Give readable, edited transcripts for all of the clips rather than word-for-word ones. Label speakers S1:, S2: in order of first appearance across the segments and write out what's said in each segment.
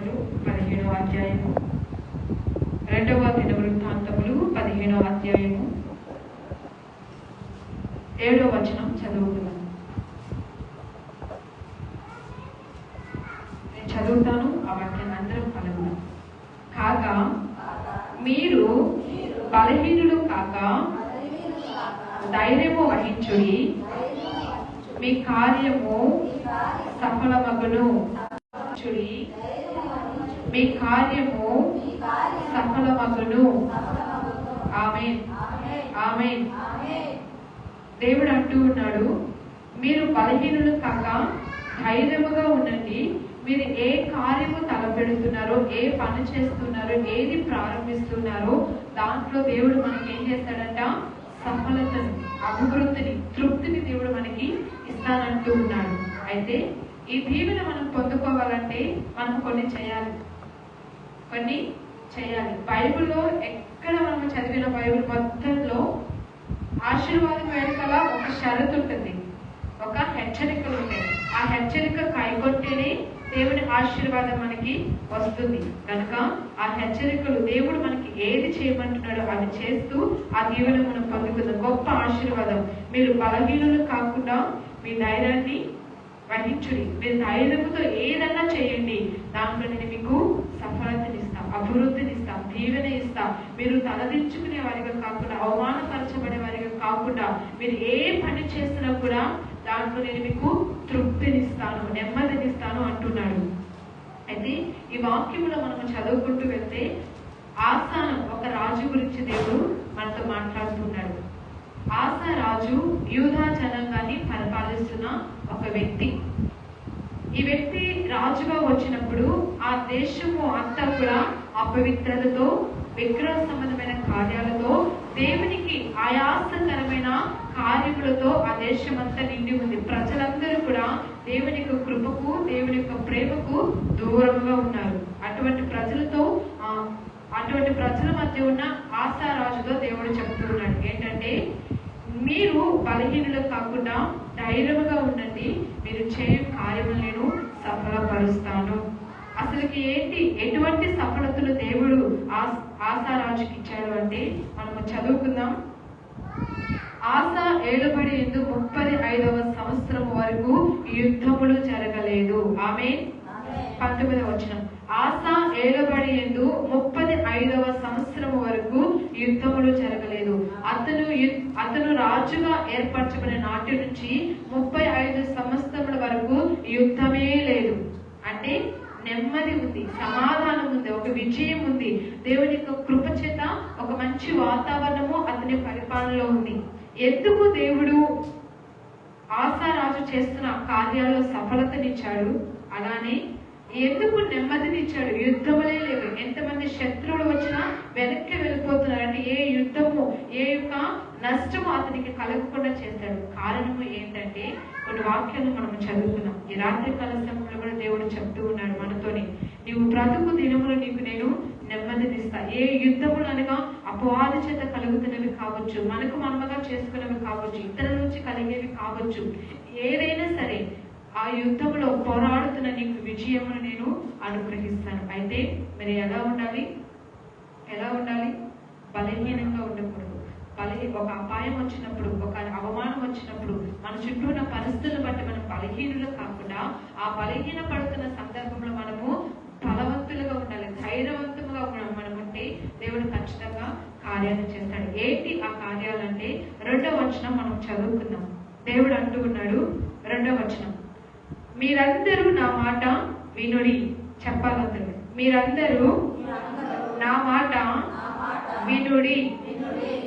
S1: దినవృత్తాంతములు 17వ అధ్యాయము, 2వ దినవృత్తాంతములు 15వ అధ్యాయము 7వ వచనం చదువుకున్నాను. నేను చదువుతాను, ఆ వాక్యాన్ని అందరం కలుగుతాం. కాగా మీరు బలహీనులు కాక ధైర్యము వహించుడి, మీ కార్యము సఫలమగును. మీ కార్యము సఫలమగును. ఆమేన్, ఆమేన్. దేవుడు అంటూ ఉన్నాడు, మీరు బలహీనులు కాక ధైర్యముగా ఉండండి. మీరు ఏ కార్యము తలపెడుతున్నారో, ఏ పని చేస్తున్నారో, ఏది ప్రారంభిస్తున్నారో దాంట్లో దేవుడు మనకి ఏం చేస్తాడంట? సఫలతను, అభివృద్ధిని, తృప్తిని దేవుడు మనకి ఇస్తానంటూ ఉన్నాడు. అయితే ఈ దీవెన మనం పొందుకోవాలంటే మనం కొన్ని చేయాలి. బైబిల్లో ఎక్కడ మనం చదివిన బైబిల్ మొత్తంలో ఆశీర్వాదం వెనకాల ఒక షరతు ఉంటుంది, ఒక హెచ్చరికలు ఉంటాయి. ఆ హెచ్చరిక కైకొంటేనే దేవుని ఆశీర్వాదం మనకి వస్తుంది. కనుక ఆ హెచ్చరికలు దేవుడు మనకి ఏది చేయమంటున్నాడో అది చేస్తూ ఆ దీవెన మనం పొందుకుందాం. గొప్ప ఆశీర్వాదం. మీరు బలహీనులు కాకుండా మీ ధైర్యాన్ని వహించుడి. మీరు ధైర్యంతో ఏదన్నా చేయండి, దాంట్లో నేను మీకు సఫలతనిస్తా, అభివృద్ధినిస్తా, దీవెన ఇస్తా. మీరు తలదించుకునే వారిగా కాకుండా, అవమానపరచబడే వారిగా కాకుండా, మీరు ఏ పని చేసినా కూడా దాంట్లో నేను మీకు తృప్తినిస్తాను, నెమ్మదినిస్తాను అంటున్నాడు. అయితే ఈ వాక్యంలో మనం చదువుకుంటూ వెళ్తే ఆసాను, ఒక రాజు గురించి దేవుడు మనతో మాట్లాడుతున్నాడు. ఆసా రాజు యూదా జనాంగాన్ని పరిపాలిస్తున్న ఒక వ్యక్తి. ఈ వ్యక్తి రాజుగా వచ్చినప్పుడు ఆ దేశము అంతా కూడా అపవిత్రతతో, విగ్రహ సంబంధమైన కార్యాలతో, దేవునికి ఆయాసకరమైన కార్యములతో ఆ దేశం అంతా నిండి ఉంది. ప్రజలందరూ కూడా దేవుని యొక్క కృపకు, దేవుని యొక్క ప్రేమకు దూరంగా ఉన్నారు. అటువంటి ప్రజల మధ్య ఉన్న ఆసా రాజుతో దేవుడు చెప్తూ ఉన్నాడు ఏంటంటే, మీరు బలహీనులు కాకుండా ధైర్యముగా ఉండండి, మీరు చేయు కార్యములు నేను సఫలపరుస్తాను. అసలుకి ఎటువంటి సఫలతలు దేవుడు ఆసారాజుకి ఇచ్చాడు అంటే మనము చదువుకుందాం. ఆసా ఏలుబడి యందు 35వ సంవత్సరం వరకు యుద్ధములు జరగలేదు. ఆమేన్. 19వ వచనం. ఆసా ఏలుబడి యందు 35వ సంవత్సరం వరకు యుద్ధములు జరగలేదు. అతను రాజుగా ఏర్పరచబడిన నాటి నుంచి 35 సంవత్సరముల వరకు యుద్ధమే లేదు. అంటే నెమ్మది ఉంది, సమాధానం ఉంది, ఒక విజయం ఉంది. దేవుని యొక్క కృప చేత ఒక మంచి వాతావరణము అతని పరిపాలనలో ఉంది. ఎందుకు దేవుడు ఆసారాజు చేస్తున్న కార్యాల్లో సఫలతనిచ్చాడు, అలానే ఎందుకు నెమ్మదినిచ్చాడు? యుద్ధములే లేవు. ఎంతమంది శత్రువులు వచ్చినా వెనక్కి వెళ్ళిపోతున్నారు. అంటే ఏ యుద్ధము, ఏ యొక్క నష్టము అతనికి కలగకుండా చేస్తాడు. కారణము ఏంటంటే కొన్ని వాక్యాలు మనం చదువుకున్నాం. ఈ రాత్రి కాల సమయంలో కూడా దేవుడు చెప్తూ ఉన్నాడు మనతోని, నీవు బ్రతుకు దినములు నీకు నేను నెమ్మదినిస్తా. ఏ యుద్ధములు అనగా అపవాది చేత కలుగుతున్నవి కావచ్చు, మనకు మనముగా చేసుకున్నవి కావచ్చు, ఇతరుల నుంచి కలిగేవి కావచ్చు, ఏదైనా సరే ఆ యుద్ధంలో పోరాడుతున్న నీకు విజయమును నేను అనుగ్రహిస్తాను. అయితే మరి ఎలా ఉండాలి? బలహీనంగా ఉండకూడదు. ఒక అపాయం వచ్చినప్పుడు, ఒక అవమానం వచ్చినప్పుడు, మన చుట్టూ ఉన్న పరిస్థితులను బట్టి మనం బలహీనులు కాకుండా ఆ బలహీన పడుతున్న సందర్భంలో మనము బలవంతులుగా ఉండాలి, ధైర్యవంతంగా మనం ఉంటే దేవుడు ఖచ్చితంగా కార్యాలు చేస్తాడు. ఏంటి ఆ కార్యాలంటే 2వ వచనం మనం చదువుకుందాం. దేవుడు అంటూ ఉన్నాడు, 2వ వచనం, మీరందరూ నా మాట వినుడి. చెప్పాలందరూ, మీరందరూ నా మాట వినుడి.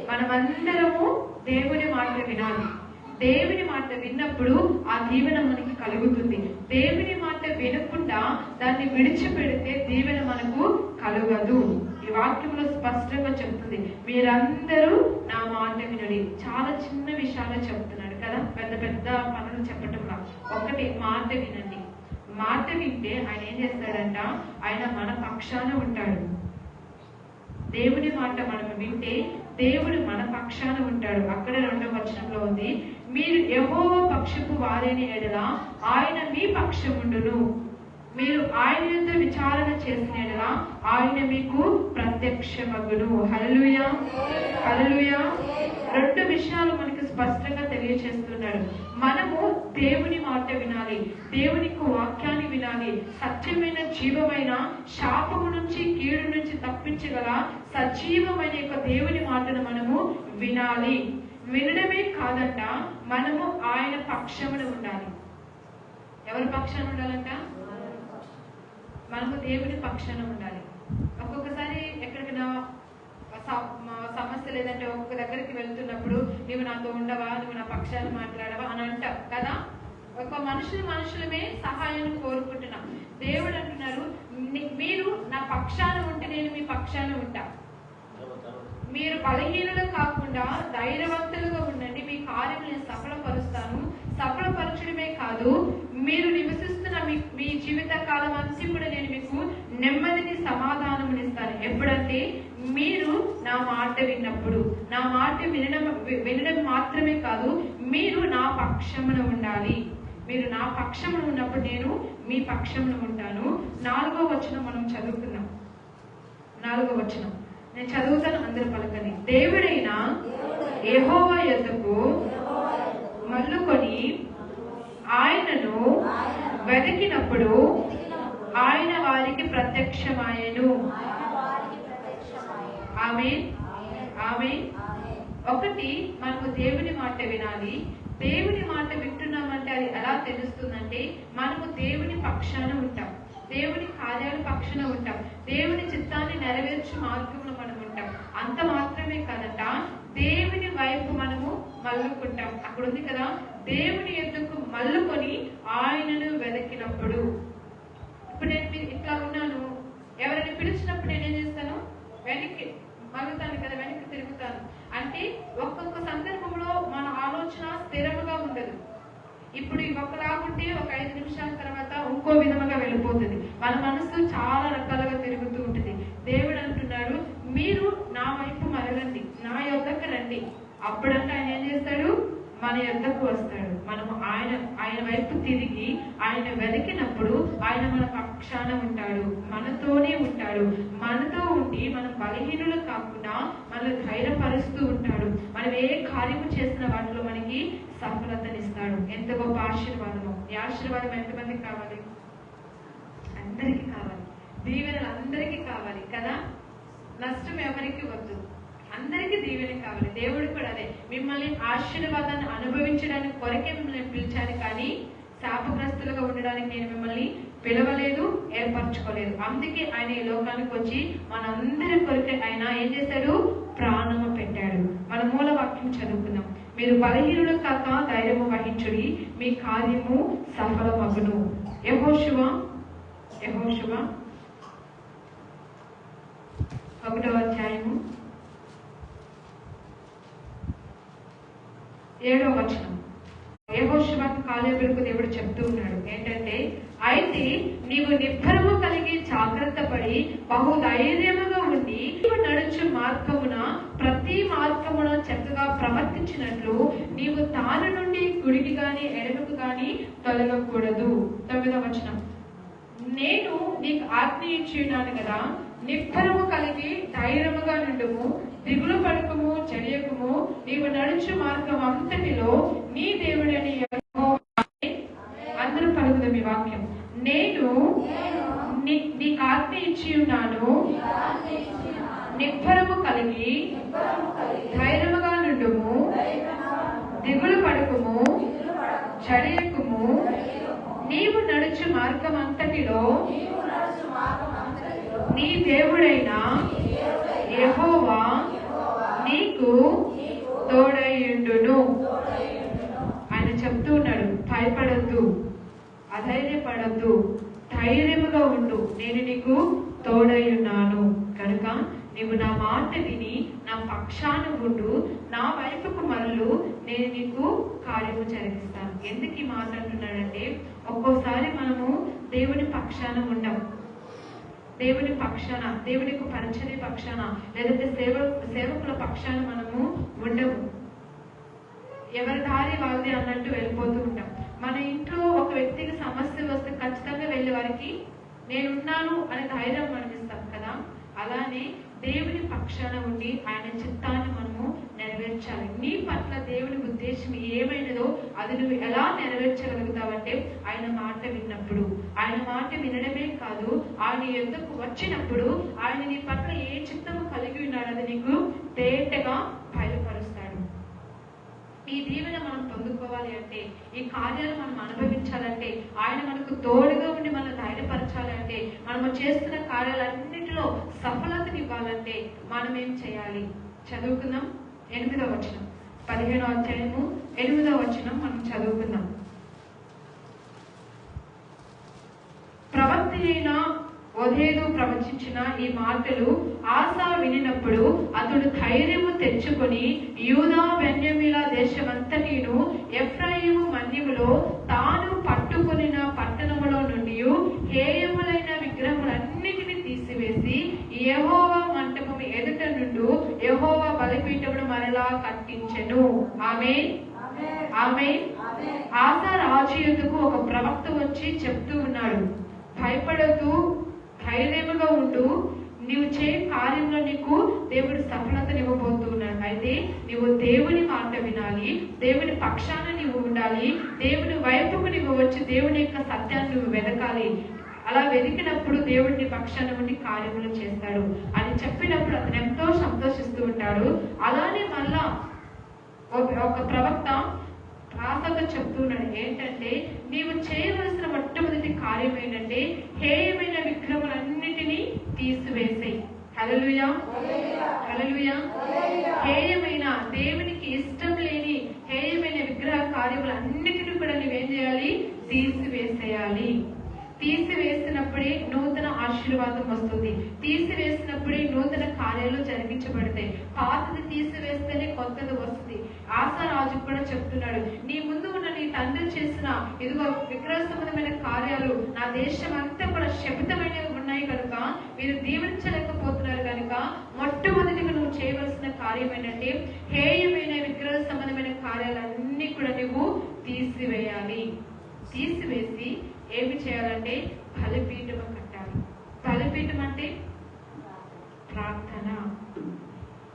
S1: మనమందరము దేవుని మాట వినాలి. దేవుని మాట విన్నప్పుడు ఆ దీవెన మనకి కలుగుతుంది. దేవుని మాట వినకుండా దాన్ని విడిచిపెడితే దీవెన మనకు కలగదు. ఈ వాక్యంలో స్పష్టంగా చెప్తుంది, మీరందరూ నా మాట వినుడి. చాలా చిన్న విషయాలు చెప్తున్నాడు కదా, పెద్ద పెద్ద పనులు చెప్పటంలా. ఒకటి, మాట వినండి. మాట వింటే ఆయన ఏం చేస్తాడంట? ఆయన మన పక్షాన ఉంటాడు. దేవుని మాట మనం వింటే దేవుడు మన పక్షాన ఉంటాడు. అక్కడ 2వ వచనంలో ఉంది, మీరు యెహోవా పక్షపు వారిని ఎడల ఆయన మీ పక్షముండును. మీరు ఆయన యుద్ధ విచారణ చేసిన యెడల ఆయన మీకు ప్రత్యక్షమగును. హల్లెలూయా, హల్లెలూయా. రెండు విషయాలు మనకి స్పష్టంగా తెలియచేస్తున్నాడు. మనము దేవుని మాట వినాలి, దేవుని వాక్యాన్ని వినాలి. సత్యమైన జీవమైన శాపము నుంచి కీడు నుంచి తప్పించగల సజీవమైన యొక్క దేవుని మాటను మనము వినాలి. వినడమే కాదంట, మనము ఆయన పక్షమున ఉండాలి. ఎవరి పక్షాన ఉండాలంట? మనము దేవుని పక్షాన ఉండాలి. ఒక్కొక్కసారి ఎక్కడికైనా సమస్య లేదంటే ఒక్కొక్క దగ్గరికి వెళ్తున్నప్పుడు నువ్వు నాతో ఉండవా, నువ్వు నా పక్షాన్ని మాట్లాడవా అని అంటాం కదా. ఒక మనుషులమే సహాయాన్ని కోరుకుంటున్నాం. దేవుడు అంటున్నారు, మీరు నా పక్షాన ఉంటే నేను మీ పక్షాన ఉంటా. మీరు బలహీనులు కాకుండా ధైర్యవంతులుగా ఉండండి, మీ కార్యం నేను సఫలపరుస్తాను. సఫలపరచడమే కాదు, మీరు నివసిస్తున్న మీ జీవిత కాలం అంతా కూడా నేను మీకు నెమ్మదిని సమాధానమునిస్తాను. ఎప్పుడంటే మీరు నా మాట విన్నప్పుడు. నా మాట వినడం మాత్రమే కాదు, మీరు నా పక్షమున ఉండాలి. మీరు నా పక్షమున ఉన్నప్పుడు నేను మీ పక్షమున ఉంటాను. 4వ వచనం మనం చదువుకుందాం. 4వ వచనం నేను చదువుతాను, అందరూ పలకని. దేవుడైన యెహోవా యొద్దకు మల్లుకొని ఆయనను వెతికినప్పుడు ఆయన వారికి ప్రత్యక్షమాయెను. ఆమేన్, ఆమేన్. ఒకటి, మనము దేవుని మాట వినాలి. దేవుని మాట వింటున్నామంటే అది ఎలా తెలుస్తుందంటే మనము దేవుని పక్షాన ఉంటాం, దేవుని కార్యాల పక్షాన ఉంటాం, దేవుని చిత్తాన్ని నెరవేర్చు మార్గంలో మనం ఉంటాం. అంత మాత్రమే కాదట, దేవుని వైపు మనము మల్లుకుంటాం. అక్కడ ఉంది కదా, దేవుని ఎద్దుకు మల్లుకొని ఆయనను వెతికినప్పుడు. ఇప్పుడు నేను ఇట్లా ఉన్నాను, ఎవరైనా పిలిచినప్పుడు నేనేం చేస్తాను? వెనక్కి మలుగుతాను కదా, వెనక్కి తిరుగుతాను. అంటే ఒక్కొక్క సందర్భంలో మన ఆలోచన స్థిరముగా ఉండదు. ఇప్పుడు ఒకలాగుంటే ఒక 5 నిమిషాల తర్వాత ఇంకో విధముగా వెళ్ళిపోతుంది. మన మనసు చాలా రకాలుగా తిరుగుతూ ఉంటుంది. దేవుడు అంటున్నాడు, మీరు నా వైపు మరలండి, నా యొద్దకు రండి. అప్పుడంటే ఆయన ఏం చేస్తాడు? మన యొద్దకు వస్తాడు. మనము ఆయన వైపు తిరిగి ఆయన వెతికినప్పుడు ఆయన మన పక్షాన ఉంటాడు, మనతోనే ఉంటాడు. మనతో ఉండి మనం బలహీనులు కాకుండా మనల్ని ధైర్యపరుస్తూ ఉంటాడు. మనం ఏ కార్యము చేసిన వాటిలో మనకి సఫలతనిస్తాడు. ఎంత గొప్ప ఆశీర్వాదము! ఈ ఆశీర్వాదం ఎంతమందికి కావాలి? అందరికీ కావాలి. దీవెనలు అందరికీ కావాలి కదా. నష్టం ఎవరికి వద్దు, అందరికీ దీవెన కావాలి. దేవుడు కూడా అదే, మిమ్మల్ని ఆశీర్వాదాన్ని అనుభవించడానికి కొరకే మిమ్మల్ని పిలిచాను, కానీ శాపగ్రస్తులుగా ఉండడానికి నేను మిమ్మల్ని పిలవలేదు, ఏర్పరచుకోలేదు. అందుకే ఆయన ఈ లోకానికి వచ్చి మనందరి కొరకే ఆయన ఏం చేశాడు? ప్రాణము పెట్టాడు. మన మూల వాక్యం చదువుకుందాం. మీరు బలహీనులు కాక ధైర్యము వహించుడి, మీ కార్యము సఫలమగును. యెహోషువ 1వ అధ్యాయము 7వ వచనం. యెహోషువకు కాలేబుకు దేవుడు చెప్తూ ఉన్నాడు ఏంటంటే, అయితే నీవు నిబ్బరము కలిగి జాగ్రత్త పడి బహు ధైర్యముగా ఉండి నడుచు మార్గమున ప్రతి మార్గమున చక్కగా ప్రవర్తించినట్లు నీవు తాను నుండి కుడికి గాని ఎడమకు గాని తొలగకూడదు. 9వ వచనం. నేను నీకు ఆజ్ఞ ఇచ్చినాను కదా, నిబ్బరము కలిగి ధైర్యముగా నుండుము, దిగులు పడకము, చెడియకము. నీవు నడుచు మార్గం అంతటిలో నీ దేవుడని అందరూ పలుకుదాం ఈ వాక్యం. నేను నీకు ఆజ్ఞ ఇచ్చి ఉన్నాను, నిబ్బరము కలిగి ధైర్యముగా నుండుము, దిగులు పడకము, చెడియకము. నీవు నడుచు మార్గం అంతటిలో నీ దేవుడైన యెహోవా నీకు తోడైయుండును. ఆయన చెప్తూ ఉన్నాడు, భయపడద్దు, అధైర్యపడద్దు, ధైర్యముగా ఉండు, నేను నీకు తోడైయున్నాను. కనుక నీవు నా మాట విని నా పక్షాన ఉండు, నా వైపుకు మరలు, నేను నీకు కార్యము జరిగిస్తాను. ఎందుకు ఈ మాట అంటున్నాడంటే, ఒక్కోసారి మనము దేవుని పక్షాన ఉండం, దేవుని పక్షాన, దేవునికి పరిచర్య పక్షాన, లేదంటే సేవకుల పక్షాన మనము ఉండము. ఎవరి దారి వాళ్ళది అన్నట్టు వెళ్ళిపోతూ ఉంటాం. మన ఇంట్లో ఒక వ్యక్తికి సమస్య వస్తే ఖచ్చితంగా వెళ్ళే వారికి నేనున్నాను అనే ధైర్యం మనం ఇస్తాం కదా. అలానే దేవుని పక్షాన ఉండి ఆయన చిత్తాన్ని మనము నెరవేర్చాలి. నీ పట్ల దేవుని ఉద్దేశం ఏమైనదో అది నువ్వు ఎలా నెరవేర్చగలుగుతావంటే ఆయన మాట విన్నప్పుడు. ఆయన మాట వినడమే కాదు, ఆయన ఎందుకు వచ్చినప్పుడు ఆయన నీ పట్ల ఏ చిత్తము కలిగి ఉన్నాడు అది నీకు తేటగా బయలుపరుస్తాడు. ఈ దీవెన మనం పొందుకోవాలి అంటే, ఈ కార్యాలు మనం అనుభవించాలంటే, ఆయన మనకు తోడుగా ఉండి మనం ధైర్యపరచాలి అంటే, మనము చేస్తున్న కార్యాలన్నిటిలో సఫలతనివ్వాలంటే మనం ఏం చేయాలి? చదువుకుందాం. 8వ వచనం, 15వ అధ్యాయము 8వ వచనం మనం చదువుకుందాం. ప్రవక్త అయిన ఓదేదు ప్రవచించిన ఈ మాటలు ఆసా వినినప్పుడు అతడు ధైర్యము తెచ్చుకొని యూదా బెన్యామీల దేశమంతటిను ఎఫ్రాయిము మన్యములో తాను పట్టుకొనిన పట్టణములో నుండి హేయములైన విగ్రహములన్నిటిని తీసివేసి యెహోవా మంటపము ఎదుట నుండి యెహోవా బలిపీఠమును మరలా కట్టించెను. ఆమేన్, ఆమేన్. ఆసా రాజు యొద్దకు ఒక ప్రవక్త వచ్చి చెప్తూ ఉన్నాడు, భయపడొద్దు, ధైర్యముగా ఉండు, నీవు చే కార్యంలో నీకు దేవుడు సఫలతనివ్వబోతున్నాడు. అయితే నీవు దేవుని మాట వినాలి, దేవుని పక్షాన నీవు ఉండాలి, దేవుని వైపుకు నీవు వచ్చి దేవుని యొక్క సత్యాన్ని నువ్వు వెతకాలి. అలా వెతికినప్పుడు దేవుడిని పక్షాన ఉండి కార్యములు చేస్తాడు అని చెప్పినప్పుడు అతను ఎంతో సంతోషిస్తూ ఉంటాడు. అలానే మళ్ళా ఒక ప్రవక్త ఆసగా చెప్తున్నాడు ఏంటంటే, నీవు చేయవలసిన మొట్టమొదటి కార్యం ఏంటంటే హేయమైన విగ్రహములన్నిటినీ తీసివేసేయి. హల్లెలూయా, హల్లెలూయా. హేయమైన, దేవునికి ఇష్టం లేని హేయమైన విగ్రహ కార్యములన్నిటినీ కూడా నువ్వేం చేయాలి? తీసివేసేయాలి. తీసివేసినప్పుడే నూతన ఆశీర్వాదం వస్తుంది. తీసివేసినప్పుడే నూతన కార్యాలు జరిగించబడతాయి. పాతది తీసివేస్తేనే కొత్తది వస్తుంది. ఆసా రాజు కూడా చెప్తున్నాడు, నీ ముందు ఉన్న నీ తండ్రి చేసిన ఇదిగో విగ్రహ సంబంధమైన కార్యాలు నా దేశం అంతా కూడా శపితమైనవి ఉన్నాయి కనుక మీరు దీవించలేకపోతున్నారు కనుక మొట్టమొదటిగా నువ్వు చేయవలసిన కార్యం ఏంటంటే హేయమైన విగ్రహ సంబంధమైన కార్యాలన్నీ కూడా నువ్వు తీసివేయాలి. తీసివేసి ఏమి చేయాలంటే బలిపీఠము కట్టాలి. బలిపీఠం అంటే ప్రార్థన.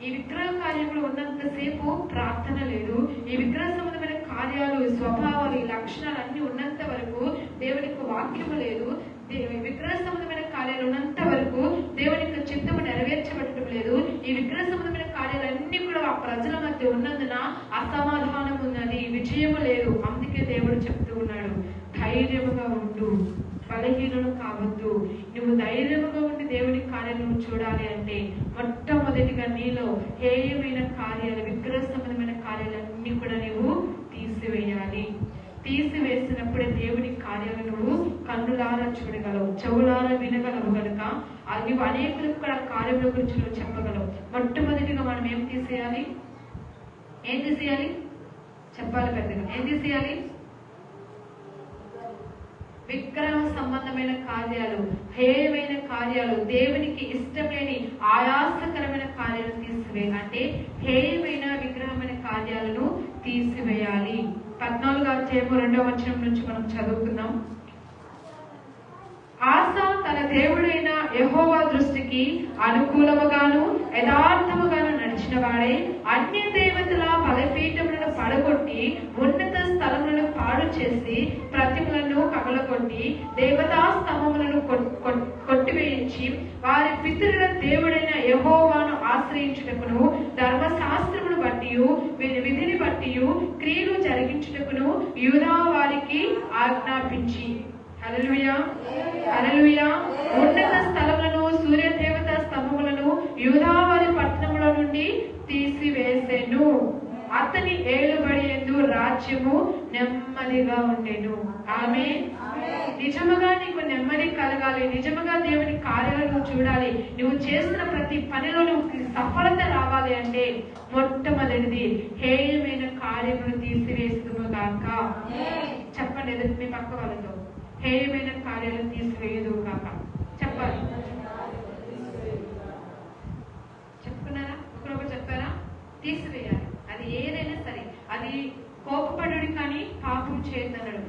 S1: ఈ విగ్రహ కార్యంలో ఉన్నంతసేపు ప్రార్థన లేదు. ఈ విగ్రహ సంబంధమైన కార్యాలు, స్వభావాలు, ఈ లక్షణాలు అన్ని ఉన్నంత వరకు దేవునికి వాక్యము లేదు. విగ్రహ సంబంధమైన కార్యాలు ఉన్నంత వరకు దేవుని యొక్క చిత్తము నెరవేర్చబడటం లేదు. ఈ విగ్రహ సంబంధమైన కార్యాలన్నీ కూడా ఆ ప్రజల మధ్య ఉన్నందున అసమాధానం ఉన్నది, విజయము లేదు. అందుకే దేవుడు చెప్తూ ఉన్నాడు, ధైర్యముగా ఉండు, బలహీనులు కావద్దు. నువ్వు ధైర్యముగా ఉండి దేవుని కార్యాలను చూడాలి అంటే మొట్టమొదటిగా నీలో హేయమైన కార్యాలు, విగ్రహ సంబంధమైన కార్యాలన్నీ కూడా నువ్వు తీసివేయాలి. తీసివేసినప్పుడే దేవుని కార్యాలను నువ్వు కన్నులారా చూడగలవు, చెవులారా వినగలవు. కనుక నువ్వు అనేకులకు కూడా కార్యముల గురించి నువ్వు చెప్పగలవు. మొట్టమొదటిగా మనం ఏం తీసేయాలి? ఏం తీసేయాలి? చెప్పాలి పెద్దగా. ఏం తీసేయాలి? విగ్రహ సంబంధమైన కార్యాలు, హేయమైన కార్యాలు, దేవునికి ఇష్టమైన ఆయాసకరమైన కార్యాలను తీసివేయాలి. అంటే హేయమైన విగ్రహమైన కార్యాలను తీసివేయాలి. 14వ అధ్యాయము 2వ వచనం నుంచి మనం చదువుకుందాం. ఆసా తన దేవుడైన యెహోవా దృష్టికి అనుకూలముగాను యథార్థముగాను నడిచిన వాడే అన్య దేవతల బలిపీఠములను పడగొట్టి ఉన్నత స్థలములను పాడు చేసి ప్రతిమలను కగలగొట్టి దేవతా స్తంభములను కొట్టివేయించి వారి పితరుల దేవుడైన యెహోవాను ఆశ్రయించుటకును ధర్మశాస్త్రమును బట్టి విధిని బట్టి క్రియలు జరిగించుటకును యూదా వారికి ఆజ్ఞాపించి. హల్లెలూయా, హల్లెలూయా. ఉన్నత స్థలములను, సూర్య దేవత స్తంభములను యూదా వారి పట్టణముల నుండి తీసివేసెను. అతని ఏలుబడి యందు రాజ్యము నెమ్మదిగా ఉండెను. ఆమేన్. నిజముగా నీకు నెమ్మది కలగాలి, నిజముగా దేవుని కార్యాలను చూడాలి, నువ్వు చేస్తున్న ప్రతి పనిలో నువ్వు సఫలత రావాలి అంటే మొట్టమొదటిది హేయమైన కార్యములు తీసివేస్తుము గాక. చెప్పండి ఎదురు మీ పక్క వాళ్ళతో, హేయమైన కార్యాలను తీసివేయదు కాక చెప్పాలి. చెప్పుకున్నారా? ఒకరొకరు చెప్పారా? తీసివేయాలి. అది ఏదైనా సరే, అది కోపపడు కానీ పాపం చేయొద్దన్నాడు.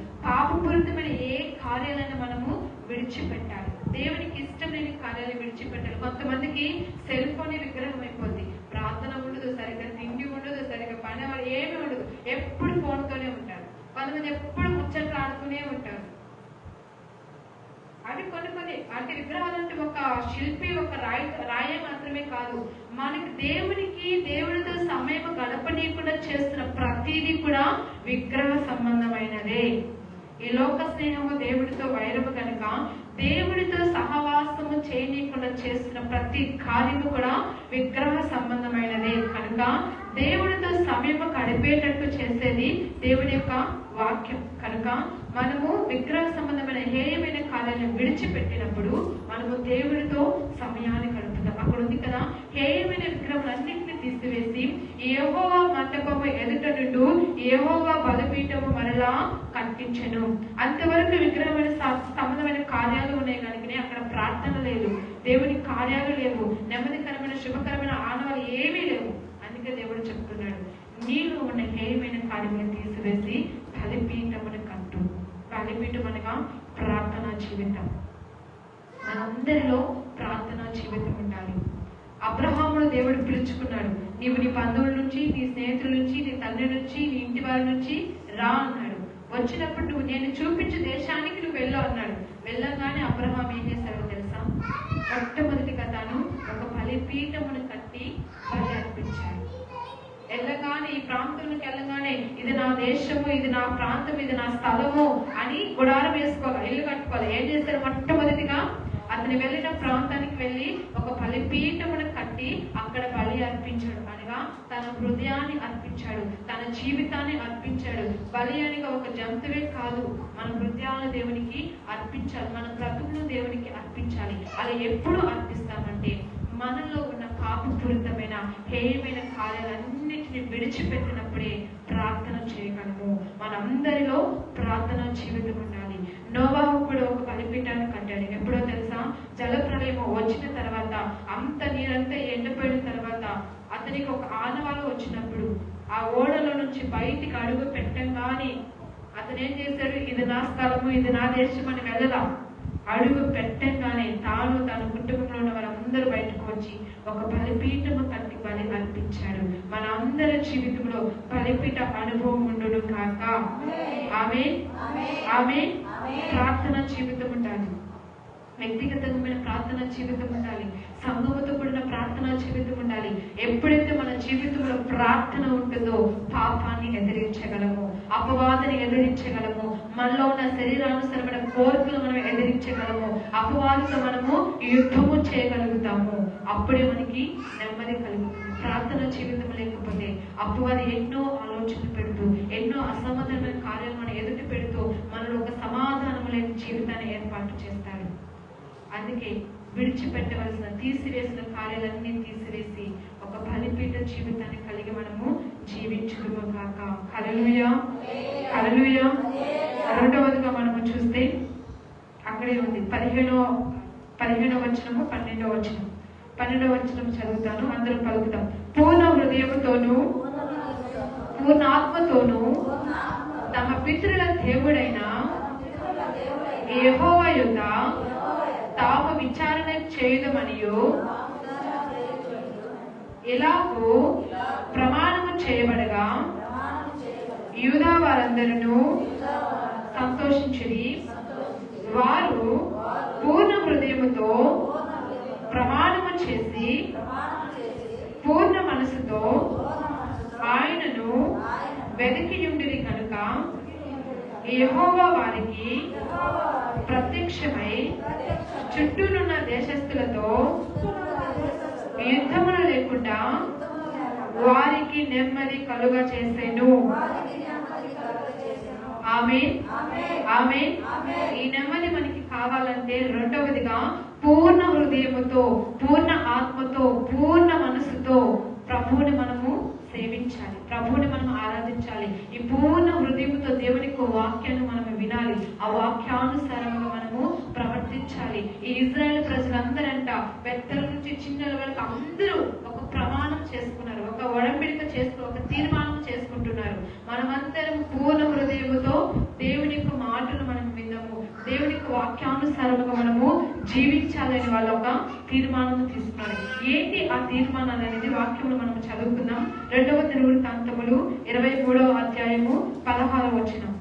S1: విడిచిపెట్టాలి. దేవునికి ఇష్టం లేని కార్యాలు విడిచిపెట్టాలి. కొంతమందికి సెల్ ఫోన్ విగ్రహం అయిపోద్ది. ప్రార్థన ఉండదు, సరిగ్గా తిండి ఉండదు, సరిగ్గా పని ఏమీ ఉండదు, ఎప్పుడు ఫోన్తోనే ఉంటారు. కొంతమంది ఎప్పుడు ముచ్చట్లు ఆడుతూనే ఉంటారు. అవి కొన్ని అంటే విగ్రహాలు అంటే ఒక శిల్పి ఒక రాయే మాత్రమే కాదు, మనకి దేవుడితో సమయం గడపనీయకుండా చేస్తున్న ప్రతిదీ కూడా విగ్రహ సంబంధమైనదే. ఈ లోక స్నేహము దేవుడితో వైరము కనుక దేవుడితో సహవాసము చేయనీయకుండా చేస్తున్న ప్రతి కార్యము కూడా విగ్రహ సంబంధమైనదే. కనుక దేవుడితో సమయము గడిపేటట్టు చేసేది దేవుడి యొక్క వాక్యం. కనుక మనము విగ్రహ సంబంధమైన హేయమైన కార్యాలను విడిచిపెట్టినప్పుడు మనము దేవుడితో సమయాన్ని గడుపుతాం. అక్కడ ఉంది కదా, హేయమైన విగ్రహాలన్నింటినీ తీసివేసి యెహోవా మంటపము ఎదుట నుండి యెహోవా బలిపీఠము మరలా కట్టించెను. అంతవరకు విగ్రహమైన సంబంధమైన కార్యాలు ఉన్నాయి కనుకనే అక్కడ ప్రార్థన లేదు, దేవుని కార్యాలు లేవు, నెమ్మదికరమైన శుభకరమైన ఆనవాలు ఏమీ లేవు. అందుకే దేవుడు చెప్తున్నాడు, నీలో ఉన్న హేయమైన కార్యములను తీసివేసి బలిపీఠమును కట్టు. బలిపీఠం అనగా ప్రార్థనా జీవితం. మనందరిలో ప్రార్థనా జీవితం ఉండాలి. అబ్రహామును దేవుడు పిలుచుకున్నాడు, నీవు నీ బంధువుల నుంచి, నీ స్నేహితుల నుంచి, నీ తండ్రి నుంచి, నీ ఇంటి వారి నుంచి రా అన్నాడు. వచ్చినప్పుడు నువ్వు నేను చూపించే దేశానికి నువ్వు వెళ్ళు అన్నాడు. వెళ్ళగానే అబ్రహాం ఏం చేశాడో తెలుసా? మొట్టమొదటిగా తాను ఒక బలిపీఠమును కట్టి బలి అర్పించాడు. వెళ్ళగానే ఈ ప్రాంతంలోకి వెళ్ళగానే ఇది నా దేశము, ఇది నా ప్రాంతం, ఇది నా స్థలము అని గుడారం వేసుకోవాలి, ఇల్లు కట్టుకోవాలి. ఏం చేశారు? మొట్టమొదటిగా అతను వెళ్ళిన ప్రాంతానికి వెళ్ళి ఒక బలిపీఠమును కట్టి అక్కడ బలి అర్పించాడు. అనగా తన హృదయాన్ని అర్పించాడు, తన జీవితాన్ని అర్పించాడు. బలి అనగా ఒక జంతువే కాదు, మన హృదయాలను దేవునికి అర్పించాలి, మన బ్రతుకును దేవునికి అర్పించాలి. అలా ఎప్పుడు అర్పిస్తామంటే మనలో ఉన్న పాపపూరితమైన హేయమైన కార్యాలన్నిటిని విడిచిపెట్టినప్పుడే ప్రార్థన చేయగలము. మనందరిలో ప్రార్థన జీవితం ఉండాలి. నోవాహు కూడా ఒక బలిపీఠాన్ని కట్టాడు. ఎప్పుడో తెలుసా? జలప్రలయం వచ్చిన తర్వాత, అంత నీరంతా ఎండిపోయిన తర్వాత అతనికి ఒక ఆనవాలు వచ్చినప్పుడు ఆ ఓడలో నుంచి బయటికి అడుగు పెట్టంగానే అతను ఏం చేశాడు? ఇది నా స్థలము, ఇది నా దేశం అని వెళ్ళదాం. అడుగు పెట్టంగానే తాను తన కుటుంబంలో ఉన్న వారందరూ బయటకు వచ్చి ఒక బలిపీఠము కట్టి బలి అర్పించాడు. మన అందరి జీవితంలో బలిపీఠ అనుభవం ఉండును కాక. ఆమేన్, ఆమేన్. ప్రార్థన జీవితం ఉండాలి, వ్యక్తిగతమైన ప్రార్థన జీవితం ఉండాలి, సంఘముతో కూడిన ప్రార్థన జీవితం ఉండాలి. ఎప్పుడైతే మన జీవితంలో ప్రార్థన ఉంటుందో పాపాన్ని ఎదిరించగలము, అపవాదాన్ని ఎదిరించగలము, మనలో ఉన్న శరీరానుసరమైన కోరికలు మనం ఎదిరించగలము, అపవాదితో మనము యుద్ధము చేయగలుగుతాము. అప్పుడే మనకి నెమ్మది కలుగుతుంది. ప్రార్థన జీవితం లేకపోతే అపవాది ఎన్నో ఆలోచనలు పెడుతూ, ఎన్నో అసమాధానమైన కార్యాలు మనం ఎదుటి పెడుతూ మనలో ఒక సమాధానం లేని జీవితాన్ని ఏర్పాటు చేస్తాడు. అందుకే విడిచిపెట్టవలసిన, తీసివేసిన కార్యాలన్నీ తీసివేసి ఒక బలిపీఠ జీవితాన్ని కలిగి మనము జీవించుదుము కాక. హల్లెలూయా, హల్లెలూయా. రెండవదిగా మనము చూస్తే అక్కడే ఉంది 15వ వచనము 12వ వచనం. 12వ వచనం చదువుతాను, అందరూ పలుకుతాం. పూర్ణ హృదయముతోను పూర్ణ ఆత్మతోను తమ పితరుల దేవుడైన యెహోవా యొద్ద తాము విచారణ చేయుదమనియు ఎలాగూ ప్రమాణము చేయబడగా యూదా వారందరూ సంతోషించిరి. వారు పూర్ణ హృదయముతో ప్రమాణము చేసి పూర్ణ మనసుతో ఆయనను వెదికియుండిరి కనుక యెహోవా వారికి ప్రత్యక్షమై చుట్టూనున్న దేశస్థులతో యుద్ధములు లేకుండా వారికి నెమ్మది కలుగ చేసెను. ఆమేన్, ఆమేన్. ఈ నెమ్మది మనకి కావాలంటే రెండవదిగా పూర్ణ హృదయముతో, పూర్ణ ఆత్మతో, పూర్ణ మనసుతో ప్రభువుని మనము సేవించాలి, ప్రభువుని మనం ఆరాధించాలి. ఈ పూర్ణ హృదయంతో దేవుని వాక్యాన్ని మనం వినాలి, ఆ వాక్యానుసారంగా మనము ప్రవర్తించాలి. ఈ ఇజ్రాయెల్ ప్రజలందరంట పెద్దల నుంచి చిన్నల వరకు అందరూ ఒక ప్రమాణం చేసుకున్నారు, ఒక ఒడంబడిక ఒక తీర్మానం చేసుకుంటున్నారు. మనమందరం పూర్ణ హృదయముతో దేవుని యొక్క మాటలు మనం విందాము, దేవుని యొక్క వాక్యాన్ని వాక్యానుసారముగా మనము జీవించాలని వాళ్ళు ఒక తీర్మానం తీసుకున్నారు. ఏంటి ఆ తీర్మానాలు అనేది వాక్యములు మనం చదువుకుందాం. 2వ దినవృత్తాంతములు 23వ అధ్యాయము 16వ వచనం.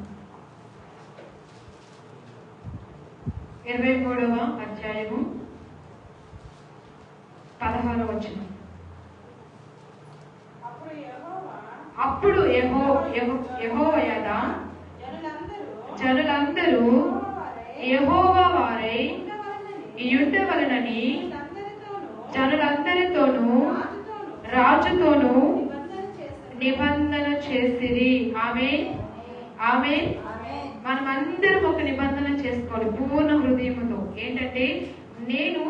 S1: 23వ అధ్యాయము 16వ వచనం. అప్పుడు యెహోవా జనులందరూ యెహోవా వారై ఉండవలెనని జనులందరితోనూ రాజుతోనూ నిబంధన చేసిరి. ఆమేన్, ఆమేన్. మనమందరం ఒక నిబంధన చేసుకోవాలి పూర్ణ హృదయముతో. ఏంటంటే, నేను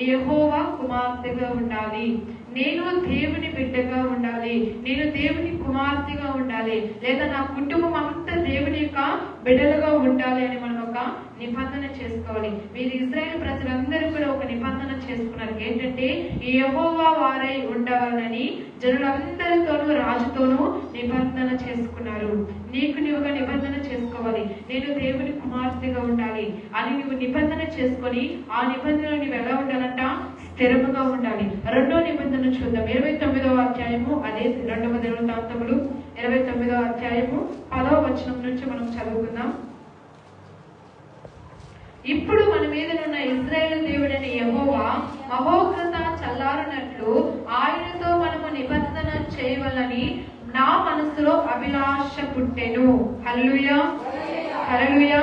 S1: యెహోవా కుమార్తెగా ఉండాలి, నేను దేవుని బిడ్డగా ఉండాలి, నేను దేవుని కుమార్తెగా ఉండాలి, లేదా నా కుటుంబం అంతా దేవుని యొక్క బిడ్డలుగా ఉండాలి అని మనం ఒక నిబంధన చేసుకోవాలి. మీరు ఇశ్రాయేలు ప్రజలందరూ కూడా ఒక నిబంధన చేసుకున్నారు. ఏంటంటే, యెహోవా వారై ఉండవాలని జనులందరితోనూ రాజుతోనూ నిబంధన చేసుకున్నారు. నీకు నీవుగా నిబంధన చేసుకోవాలి. నేను దేవుని కుమార్తెగా ఉండాలి అని నువ్వు నిబంధన చేసుకొని ఆ నిబంధనలు నువ్వు ఎలా ఉండాలంట? స్థిరముగా ఉండాలి. 2వ నిబంధన చూద్దాం. 29వ అధ్యాయము, అదే 2వ దినవృత్తాంతములు 29వ అధ్యాయము 10వ వచనం నుంచి మనం చదువుకుందాం. ఇప్పుడు మన మీదనున్న ఇశ్రాయేలు దేవుడైన యెహోవా మహోగ్రత చల్లారినట్లు ఆయనతో మనము నిబంధన చేయవలని నా మనసులో అభిలాష పుట్టెను. హల్లెలూయా, హల్లెలూయా.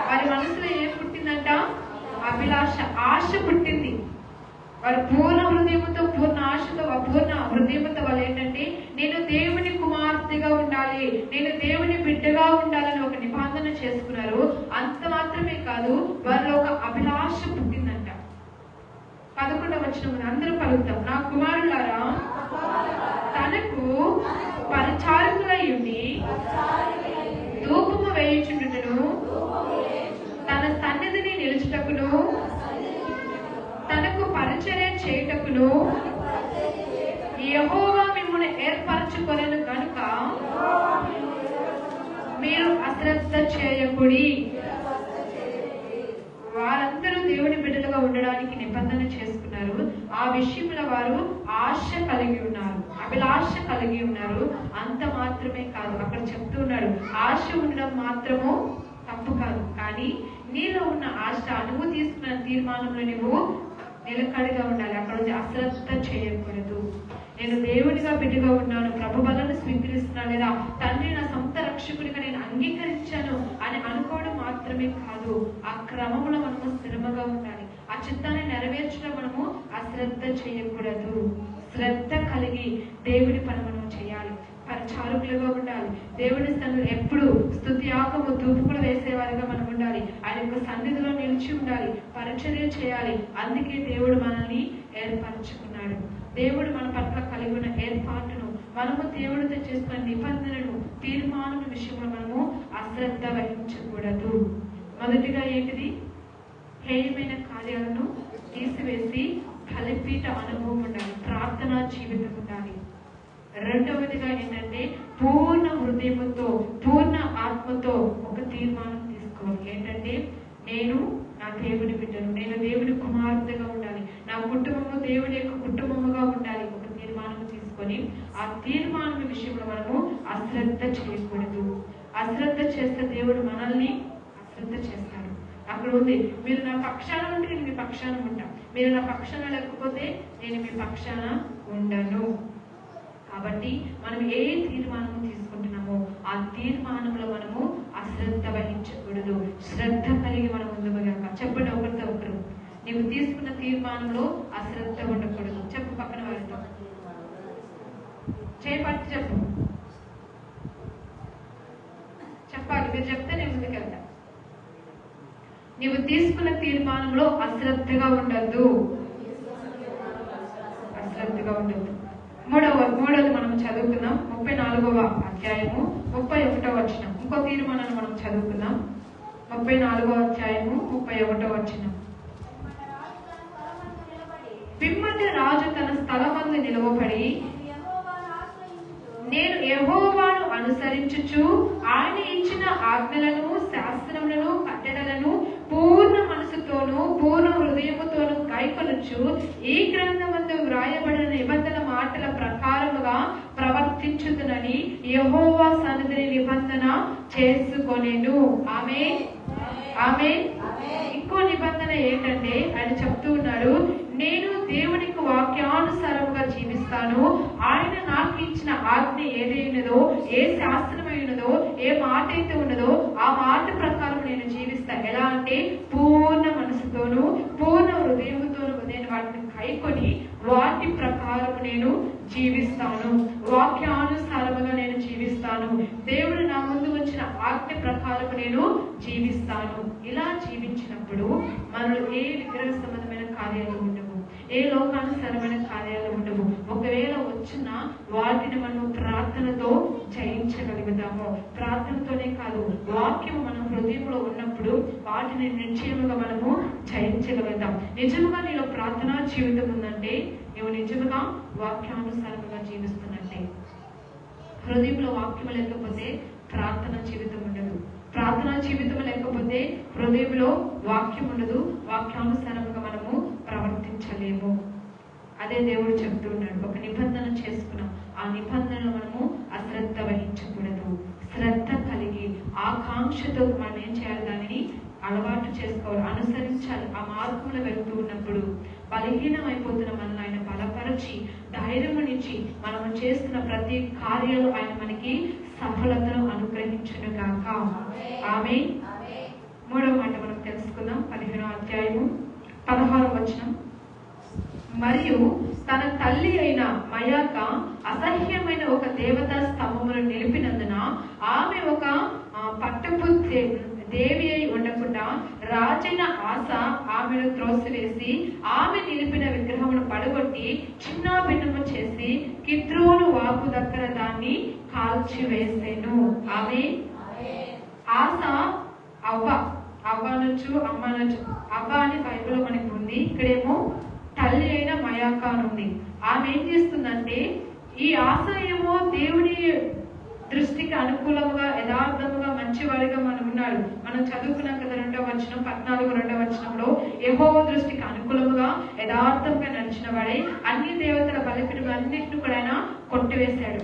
S1: వారి మనసులో ఏం పుట్టిందంట? అభిలాష, ఆశ పుట్టింది. వారు పూర్ణ హృదయంతో, పూర్ణ ఆశతో, పూర్ణ హృదయంతో వాళ్ళు ఏంటంటే, నేను దేవుని కుమార్తెగా ఉండాలి, నేను దేవుని బిడ్డగా ఉండాలని ఒక నిబంధన చేసుకున్నారు. అంత మాత్రమే కాదు, వారిలో ఒక అభిలాష పుట్టిందంట. 11వ వచనం అందరూ పలుకుతాం. నా కుమారులారా తనకు పరిచారకులై ఉండి ధూపము వేయుచుండుటను, తన సన్నిధిని నిలుచుటకును, తనకు పరిచర్య చేయుటకును యెహోవా మిమ్మును ఏర్పరచుకొనెను కనుక మీరు అశ్రద్ధ చేయకుడి. వారందరూ దేవుని బిడ్డలుగా ఉండడానికి నిబంధన చేసుకున్నారు. ఆ విషయంలో వారు ఆశ కలిగి ఉన్నారు, అభిలాష కలిగి ఉన్నారు. అంత మాత్రమే కాదు, అక్కడ చెప్తూ ఉన్నాడు, ఆశ ఉండడం మాత్రము తప్పు కాదు, కానీ నీలో ఉన్న ఆశ, నువ్వు తీసుకున్న తీర్మానంలో నువ్వు నిలకడగా ఉండాలి. అక్కడ నుంచి అశ్రద్ధ చేయకూడదు. నేను దేవునిగా బిడ్డగా ఉన్నాను, ప్రభు బలను స్వీకరిస్తున్నాను, లేదా తండ్రి నా సొంత రక్షకుడిగా నేను అంగీకరించాను అని అనుకోవడం మాత్రమే కాదు, ఆ క్రమంలో మనము స్థిరముగా ఉండాలి. ఆ చిత్తాన్ని నెరవేర్చడం మనము అశ్రద్ధ చేయకూడదు. శ్రద్ధ కలిగి దేవుని పని మనం చేయాలి. పరిచారకులుగా ఉండాలి. దేవుని సన్నిధిలో ఎప్పుడు స్తుతి యాగము ధూపములు వేసేవారిగా మనం ఉండాలి. ఆయన యొక్క సన్నిధిలో నిలిచి ఉండాలి, పరిచర్య చేయాలి. అందుకే దేవుడు మనల్ని ఏర్పరచుకున్నాడు. దేవుడు మన పట్ల కలిగి ఉన్న ఏర్పాటును, మనము దేవుడితో చేసుకున్న నిబంధనను, తీర్మానం విషయంలో మనము అశ్రద్ధ వహించకూడదు. మొదటిగా ఏంటిది? హేయమైన కార్యాలను తీసివేసి బలిపీఠ అనుభవం ఉండాలి, ప్రార్థనా జీవితం ఉండాలి. రెండవదిగా ఏంటంటే, పూర్ణ హృదయంతో, పూర్ణ ఆత్మతో ఒక తీర్మానం తీసుకోవాలి. ఏంటంటే, నేను నా దేవుని బిడ్డను, నేను దేవుని కుమార్తెగా ఉండాలి, నా కుటుంబము దేవుని యొక్క కుటుంబముగా ఉండాలి. ఒక తీర్మానం తీసుకొని ఆ తీర్మానం విషయంలో మనము అశ్రద్ధ చేయకూడదు. అశ్రద్ధ చేస్తే దేవుడు మనల్ని అశ్రద్ధ చేస్తాడు. అక్కడ ఉంది, మీరు నా పక్షాన ఉంటే నేను మీ పక్షాన ఉంటా, మీరు నా పక్షాన లేకపోతే నేను మీ పక్షాన ఉండను. కాబట్టి మనం ఏ తీర్మానం తీసుకుంటున్నామో ఆ తీర్మానంలో మనము అశ్రద్ధ వహించకూడదు. శ్రద్ధ కలిగి మనం ముందుగా చెప్పండి ఒకరితో ఒకరు, నీవు తీసుకున్న తీర్మానంలో అశ్రద్ధ ఉండకూడదు. చెప్పు పక్కన వారితో, చేపట్టి చెప్పు, చెప్పాలి. మీరు చెప్తే నేను ముందుకెళ్తా. నీవు తీసుకున్న తీర్మానంలో అశ్రద్ధగా ఉండద్దు, అశ్రద్ధగా ఉండద్దు. మూడవది మనం చదువుకుందాం. 34వ అధ్యాయము 31వ వచనం. ఇంకో తీర్మానాన్ని మనం చదువుకుందాం. 34వ అధ్యాయము 31వ వచనం. పిమ్మట రాజు తన స్థలమందు నిలవబడి, నేను యెహోవాను అనుసరించుచు ఆయన ఇచ్చిన ఆజ్ఞలను, శాస్త్రములను, కట్టడలను పూర్ణ మనసుతోనూ పూర్ణ హృదయముతోనూ కైకొనుచు ఈ గ్రంథమందు వ్రాయబడిన నిబంధన మాటల ప్రకారముగా ప్రవర్తించుదునని యెహోవా సన్నిధిని నిబంధన చేసుకొనెను. ఆమేన్, ఆమేన్. ఇంకో నిబంధన ఏంటంటే ఆయన చెప్తూ ఉన్నారు, నేను దేవునికి వాక్యానుసారముగా జీవిస్తాను. ఆయన నాకు ఇచ్చిన ఆజ్ఞ ఏదైనదో, ఏ శాస్త్రమైనదో, ఏ మాట అయితే ఉన్నదో ఆ మాట ప్రకారం నేను జీవిస్తాను. ఎలా అంటే పూర్ణ మనసుతోనూ పూర్ణ హృదయముతోనూ నేను వాటిని కైకొని వాటి ప్రకారం నేను జీవిస్తాను. వాక్యానుసారముగా నేను జీవిస్తాను. దేవుడు నా ముందు వచ్చిన ఆజ్ఞ ప్రకారం నేను జీవిస్తాను. ఇలా జీవించినప్పుడు మనలో ఏ విగ్రహ సంబంధమైన కార్యాలు ఉండవు, ఏ లోకానుసారమైన కార్యాలు ఉండవు. ఒకవేళ వచ్చిన వాటిని మనం ప్రార్థనతో జయించగలుగుతాము. ప్రార్థనతోనే కాదు, వాక్యం మన హృదయంలో ఉన్నప్పుడు వాటిని నిశ్చయముగా మనము జయించగలుగుతాం. నిజముగా నీలో ప్రార్థనా జీవితం ఉందంటే నువ్వు నిజముగా వాక్యానుసారంగా జీవిస్తున్నట్టే. హృదయంలో వాక్యం లేకపోతే ప్రార్థనా జీవితం ఉండదు. ప్రార్థనా జీవితం లేకపోతే హృదయంలో వాక్యం ఉండదు. వాక్యానుసారంగా మనము ప్రవర్తించలేము. అదే దేవుడు చెప్తూ ఉన్నాడు, ఒక నిబంధన చేసుకున్నాం, ఆ నిబంధనలు మనము అశ్రద్ధ వహించకూడదు. శ్రద్ధ కలిగి ఆకాంక్షతో మనం ఏం చేయాలి, దానిని అలవాటు చేసుకోవాలి, అనుసరించాలి. ఆ మార్గంలో వెళ్తూ ఉన్నప్పుడు బలహీనమైపోతున్న మనల్ని ఆయన బలపరిచి ధైర్యమునిచ్చి మనము చేస్తున్న ప్రతి కార్యాలు ఆయన మనకి సఫలతను అనుగ్రహించును గాక. ఆమేన్. మూడవ మాట మనం తెలుసుకుందాం. 15వ అధ్యాయము 16వ వచనం. మరియు తన తల్లి అయిన మయాక అసహ్యమైన ఒక దేవతా స్తంభమును నిలిపినందున ఆమె ఒక పట్టపు దేవి అయి ఉండకుండా రాజైన ఆస ఆమెను త్రోసివేసి ఆమె నిలిపిన విగ్రహమును పడగొట్టి చిన్న భిన్నము చేసి కిద్రోను వాగు దగ్గర దాన్ని కాల్చివేసెను. ఆమె ఆస అవ్వ అనొచ్చు, అమ్మ అనొచ్చు. అవ్వ అని బైబిల్లో మనకి ఉంది. ఇక్కడేమో తల్లి అయిన మయాక ఉంది. ఆమె ఏం చేస్తుందంటే, ఈ ఆస ఏమో దేవుని దృష్టికి అనుకూలంగా యథార్థముగా మంచివాడిగా మనం ఉన్నాడు. మనం చదువుకున్నాం కదా 2వ వచనం 14వ వచనంలో, యెహోవా దృష్టికి అనుకూలముగా యథార్థంగా నడిచిన వాడే అన్ని దేవతల బలిపీఠములన్నిటిని కూడా ఆయన కొట్టివేశాడు.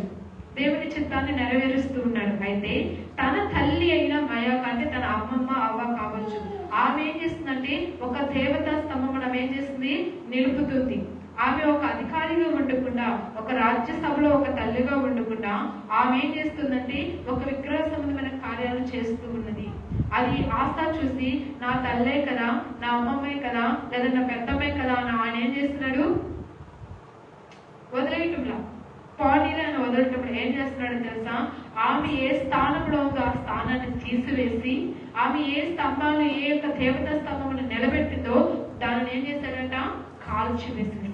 S1: దేవుని చిత్తాన్ని నెరవేరుస్తూ ఉన్నాడు. అయితే తన తల్లి అయిన మయాక అంటే తన అమ్మమ్మ అవ్వ కావచ్చు, ఆమె ఏం చేస్తుందంటే ఒక దేవతా స్తంభం మనం ఏం చేస్తుంది, నిలుపుతుంది. ఆమె ఒక అధికారిగా ఉండకుండా, ఒక రాజ్యసభలో ఒక తల్లిగా ఉండకుండా ఆమె ఏం చేస్తుందంటే ఒక విగ్రహ సంబంధమైన కార్యాలు చేస్తూ ఉన్నది. అది ఆశ చూసి నా తల్లే కదా, నా అమ్మమ్మే కదా, లేదా నా పెద్దమ్మే కదా అని ఆయన ఏం చేస్తున్నాడు, వదిలేయటంలా పానీలు ఆయన వదలటప్పుడు ఏం చేస్తున్నాడో తెలుసా, ఆమె ఏ స్థానంలో ఉందో ఆ స్థానాన్ని తీసివేసి ఆమె ఏ స్తంభాలు ఏ యొక్క దేవతా స్తంభమును నిలబెట్టిందో దానిని ఏం చేశాడంట, కాల్చివేసాడు.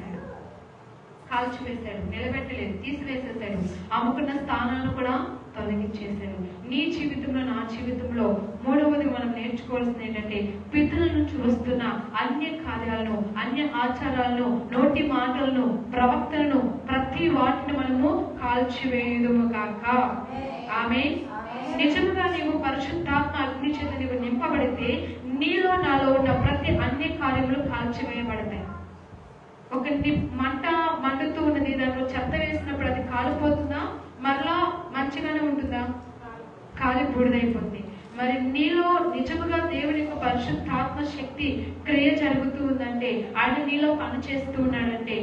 S1: నిలబెట్టలేదు, తీసివేసేసాడు. అమ్ముకున్న స్థానాన్ని కూడా తొలగించేశాడు. నీ జీవితంలో నా జీవితంలో మూడవది మనం నేర్చుకోవాల్సింది ఏంటంటే, పితరుల నుంచి వస్తున్న అన్య కార్యాలను, అన్య ఆచారాలను, నోటి మాటలను, ప్రవక్తలను ప్రతి వాటిని మనము కాల్చివేయుదుము కాక. ఆమేన్. నిజంగా నీవు పరిశుద్ధాత్మ అగ్ని చేత నీవు నింపబడితే నీలో నాలో ఉన్న ప్రతి అన్య కార్యములు కాల్చివేయబడతాయి. ఒక మంట మండుతూ ఉన్నది, దాంట్లో చెత్త వేసినప్పుడు అది కాలిపోతుందా, మరలా మంచిగానే ఉంటుందా, కాలి బూడిదైపోతుంది. మరి నీలో నిజముగా దేవుని యొక్క పరిశుద్ధాత్మ శక్తి క్రియ జరుగుతూ ఉందంటే, ఆయన నీలో పని చేస్తూ ఉన్నాడంటే,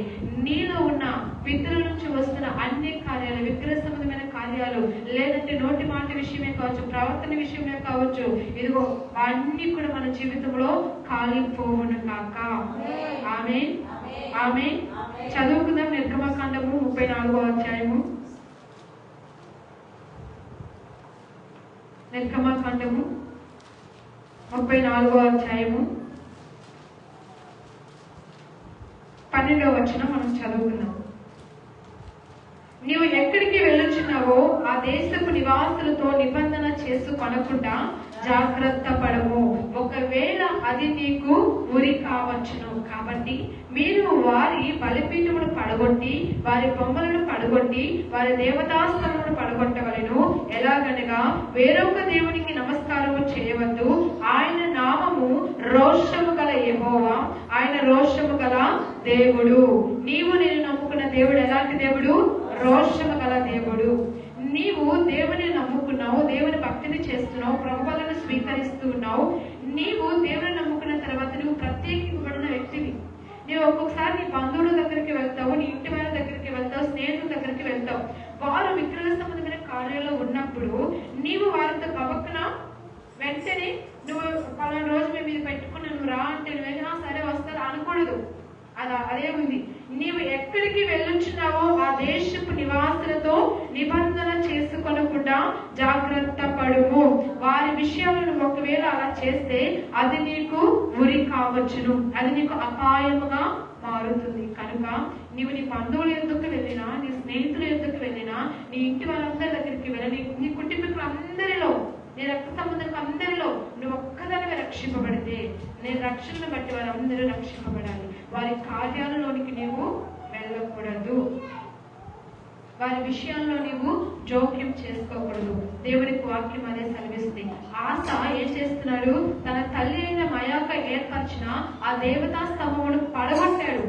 S1: నీలో ఉన్న పితరుల నుంచి వస్తున్న అన్ని కార్యాలు, విగ్రహ సంబంధమైన కార్యాలు, లేదంటే నోటి మాట విషయమే కావచ్చు, ప్రవర్తన విషయమే కావచ్చు, ఇదిగో అన్ని కూడా మన జీవితంలో కాలిపోవును కాక. ఆమేన్, ఆమేన్. చదువుకుందాం. నిర్గమకాండము 34వ అధ్యాయము. నిర్గమకాండము 34వ అధ్యాయము 12వ వచనం మనం చదువుకుందాం. నీవు ఎక్కడికి వెళ్ళుచున్నావో ఆ దేశపు నివాసులతో నిబంధన చేసుకొనకుండా జాగ్రత్త పడము. ఒకవేళ అది నీకు ఉరి కావచ్చును. కాబట్టి మీరు వారి బలిపీఠమును పడగొట్టి వారి బొమ్మలను పడగొట్టి వారి దేవతాస్తంభమును పడగొట్టవలెను. ఎలాగనగా వేరొక దేవునికి నమస్కారము చేయవద్దు. ఆయన నామము రోషము గల యెహోవా, ఆయన రోషము గల దేవుడు. నీవు నేను నమ్ముకున్న దేవుడు ఎలాంటి దేవుడు? రోషము గల దేవుడు. నీవు దేవుని నమ్ముకున్నావు, దేవుని భక్తిని చేస్తున్నావు, ప్రభువులను స్వీకరిస్తూ ఉన్నావు. నీవు దేవుని నమ్ముకున్న తర్వాత నువ్వు ప్రత్యేకింపబడిన వ్యక్తివి. నీవు ఒక్కొక్కసారి నీ బంధువుల దగ్గరికి వెళ్తావు, నీ ఇంటి వాళ్ళ దగ్గరికి వెళ్తావు, స్నేహితుల దగ్గరికి వెళ్తావు. వారు విగ్రహ సంబంధమైన కార్యాలలో ఉన్నప్పుడు నీవు వారితో గబక్కున వెంటనే నువ్వు పలానా రోజు మేము ఇది పెట్టుకున్నా నువ్వు రా అంటే నువ్వు సరే వస్తారు అనకూడదు. అదే ఉంది. నీవు ఎక్కడికి వెళ్ళుచున్నావో ఆ దేశపు నివాసులతో నిబంధన చేసుకొనకుండా జాగ్రత్త పడుము. వారి విషయాలను ఒకవేళ అలా చేస్తే అది నీకు ఉరి కావచ్చును, అది నీకు అపాయముగా మారుతుంది. కనుక నీవు నీ బంధువుల ఎందుకు వెళ్ళినా, నీ స్నేహితుల ఎందుకు వెళ్ళినా, నీ ఇంటి వాళ్ళందరి దగ్గరికి వెళ్ళి నీ కుటుంబీకులందరిలో, నీ రక్త సంబంధులకు అందరిలో నువ్వు ఒక్కదానిగా రక్షింపబడితే నేను రక్షణను బట్టి వారందరూ రక్షింపబడాలి. వారి కార్యాలలోనికి నీవు వెళ్ళకూడదు, వారి విషయాల్లో నీవు జోక్యం చేసుకోకూడదు. దేవునికి వాక్యం అదే సెలవిస్తుంది. ఆస ఏం చేస్తున్నాడు? తన తల్లి అయిన మయాక ఏర్పరిచిన ఆ దేవతా స్తంభమును పడగొట్టాడు.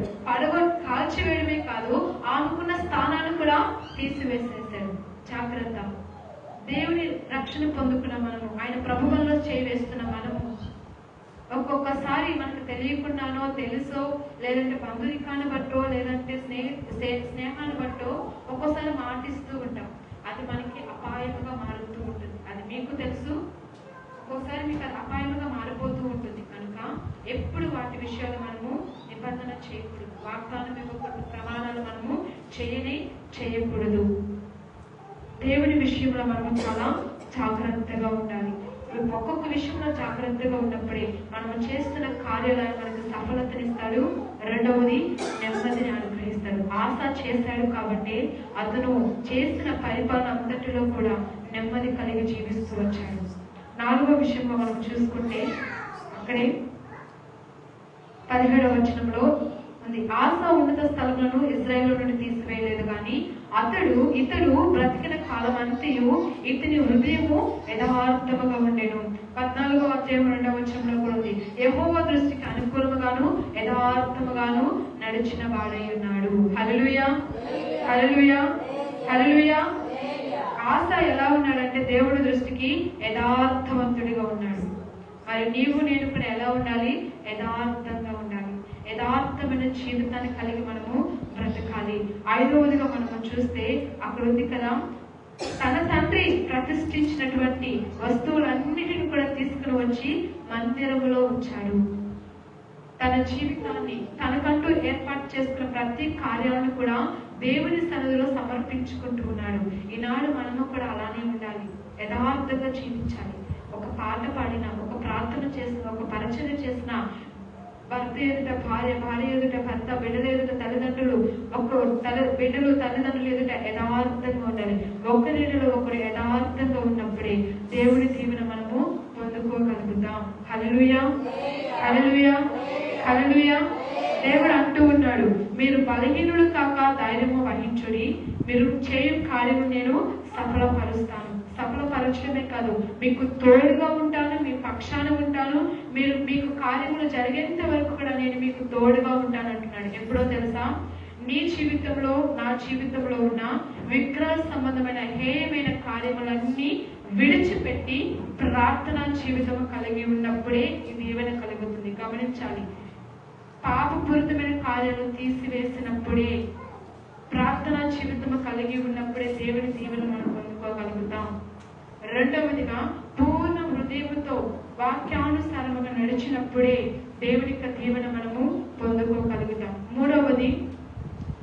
S1: కాల్చివేయడమే కాదు, ఆనుకున్న స్థానాన్ని కూడా తీసివేసేసాడు. జాగ్రత్త. దేవుని రక్షణ పొందుకున్న మనము, ఆయన ప్రభువులో చేయి వేస్తున్న మనము ఒక్కొక్కసారి మనకు తెలియకుండానో తెలుసో, లేదంటే బంధురికాన్ని బట్టో, లేదంటే స్నేహాన్ని బట్టో ఒక్కోసారి మాటిస్తూ ఉంటాం. అది మనకి అపాయముగా మారుతూ ఉంటుంది. అది మీకు తెలుసు, ఒక్కోసారి మీకు అది అపాయముగా మారిపోతూ ఉంటుంది. కనుక ఎప్పుడు వాటి విషయాలు మనము నిబంధన చేయకూడదు. వాగ్దానం ఇవ్వకూడదు, ప్రమాణాలు మనము చేయకూడదు. దేవుని విషయంలో మనము చాలా జాగ్రత్తగా ఉండాలి. ఒక్కొక్క విషయంలో జాగ్రత్తగా ఉన్నప్పుడే మనము చేస్తున్న కార్యాలయం మనకు సఫలతనిస్తాడు. రెండవది నెమ్మదిని అనుగ్రహిస్తాడు. ఆశ చేశాడు కాబట్టి అతను చేసిన పరిపాలన అంతటిలో కూడా నెమ్మది కలిగి జీవిస్తూ వచ్చాడు. నాలుగో విషయంలో మనం చూసుకుంటే అక్కడే 17వ వచనంలో ఉంది. ఆస ఉన్నత స్థలములను ఇశ్రాయేలు నుండి తీసివేయలేదు కానీ ఇతడు బ్రతికిన కాలం అంతయు ఇతని హృదయము యథార్థముగా ఉండెను. 14వ అధ్యాయం 2వ వచనంలో కూడా ఉంది. యెహోవా దృష్టికి అనుకూలముగాను యథార్థముగాను నడిచిన వాడై ఉన్నాడు. హల్లెలూయా, హల్లెలూయా, హల్లెలూయా. ఆస ఎలా ఉన్నాడంటే దేవుడి దృష్టికి యథార్థవంతుడిగా ఉన్నాడు. మరి నీవు నేను కూడా ఎలా ఉండాలి? యథార్థంగా ఉండాలి. యథార్థమైన జీవితాన్ని కలిగి మనము బ్రతకాలి. 5వదిగా మనము చూస్తే అక్కడ ఉంది కదా, తన తండ్రి ప్రతిష్ఠించినటువంటి వస్తువులన్నిటిని కూడా తీసుకుని వచ్చి మందిరములో ఉంచాడు. తన జీవితాన్ని తనకంటూ ఏర్పాటు చేసుకున్న ప్రతి కార్యాలను కూడా దేవుని సన్నిధిలో సమర్పించుకుంటూ ఉన్నాడు. ఈనాడు మనము కూడా అలానే ఉండాలి, యథార్థంగా జీవించాలి. ఒక పాట పాడినా, ఒక ప్రార్థన చేసిన, ఒక పరిచర్య చేసిన, భర్త ఎదుట భార్య, భార్య ఎదుట భర్త, బిడ్డల ఎదుట తల్లిదండ్రులు, బిడ్డలు తల్లిదండ్రులు ఎదుట యథార్థంగా ఉండాలి. ఒకరిలో ఒకరు యథార్థంగా ఉన్నప్పుడే దేవుడి దీవెన మనము పొందుకోగలుగుతాం. హల్లెలూయా, హల్లెలూయా, హల్లెలూయా. దేవుడు అంటూ ఉన్నాడు, మీరు బలహీనులు కాక ధైర్యము వహించుడి, మీరు చేయు కార్యము నేను సఫలపరుస్తాను. సఫలపరచడమే కాదు, మీకు తోడుగా ఉంటాను, మీ పక్షాన ఉంటాను, మీకు కార్యములు జరిగేంత వరకు కూడా నేను మీకు తోడుగా ఉంటాను అంటున్నాడు. ఎప్పుడో తెలుసా? నీ జీవితంలో, నా జీవితంలో ఉన్న విగ్రహ సంబంధమైన హేయమైన కార్యములన్నీ విడిచిపెట్టి ప్రార్థనా జీవితం కలిగి ఉన్నప్పుడే ఈ దీవెన కలుగుతుంది. గమనించాలి. పాపపూరితమైన కార్యాలు తీసివేసినప్పుడే, ప్రార్థనా జీవితం కలిగి ఉన్నప్పుడే దేవుని దీవెన మనం పొందుకోగలుగుతాం. రెండవదిగా పూర్ణ హృదయంతో వాక్యానుసారముగా నడిచినప్పుడే దేవుని యొక్క దీవెన మనము పొందుకోగలుగుతాం. మూడవది,